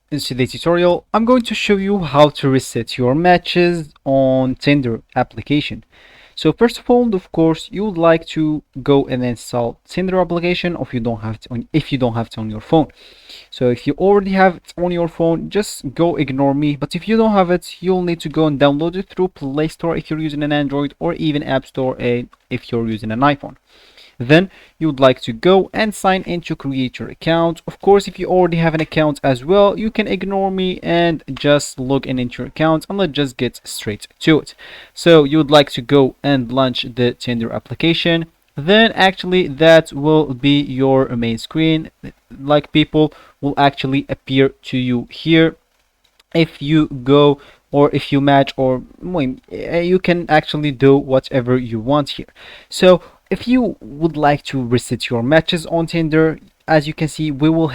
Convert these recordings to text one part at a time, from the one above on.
In today's tutorial, I'm going to show you how to reset your matches on Tinder application. So first of all, of course, you would like to go and install Tinder application if you don't have it on your phone. So if you already have it on your phone, just go ignore me. But if you don't have it, you'll need to go and download it through Play Store if you're using an Android, or even App Store if you're using an iPhone. Then you would like to go and sign in to create your account. Of course, if you already have an account as well, you can ignore me and just log in into your account, and let's just get straight to it. So you would like to go and launch the Tinder application. Then actually that will be your main screen. Like, people will actually appear to you here if you go, or if you match, or you can actually do whatever you want here. So if you would like to reset your matches on Tinder, as you can see, we all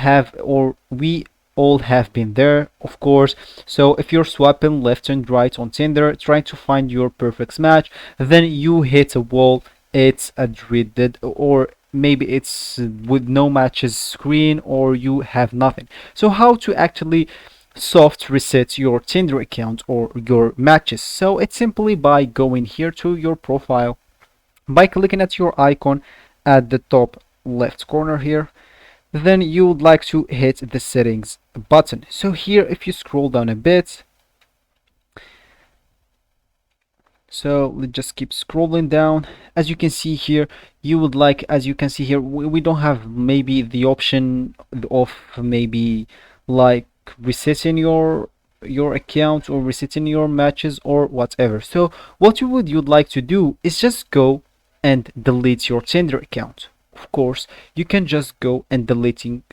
have been there, of course. So if you're swapping left and right on Tinder trying to find your perfect match, then you hit a wall. It's a dreaded, or maybe it's with no matches screen, or you have nothing. So how to actually soft reset your Tinder account or your matches? So it's simply by going here to your profile, by clicking at your icon at the top left corner here. Then you would like to hit the settings button. So here, if you scroll down a bit, so let's just keep scrolling down. As you can see here, as you can see here, we don't have maybe the option of maybe like resetting your account or resetting your matches or whatever. So what you'd like to do is just go and delete your Tinder account. Of course, you can just go and delete your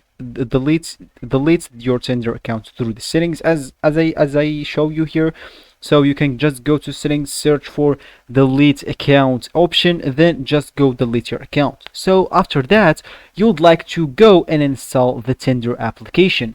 Tinder account through the settings as I show you here. So you can just go to settings, search for delete account option, then just go delete your account. So after that, you'd like to go and install the Tinder application.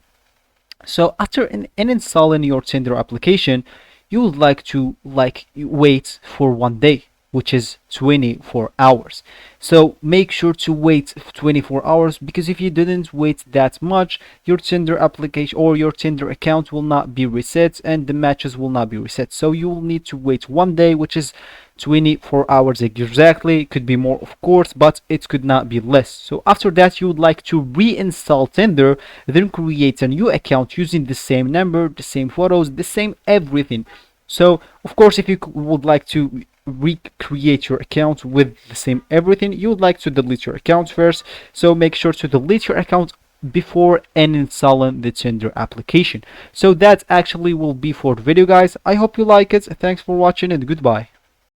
So after installing your Tinder application, you would like to wait for 1 day, which is 24 hours. So make sure to wait 24 hours, because if you didn't wait that much, your Tinder application or your Tinder account will not be reset and the matches will not be reset. So you will need to wait 1 day, which is 24 hours exactly. It could be more, of course, but it could not be less. So after that, you would like to reinstall Tinder, then create a new account using the same number, the same photos, the same everything. So of course, if you would like to recreate your account with the same everything, you would like to delete your account first. So make sure to delete your account before installing the Tinder application. So that actually will be for the video, guys. I hope you like it. Thanks for watching, and goodbye.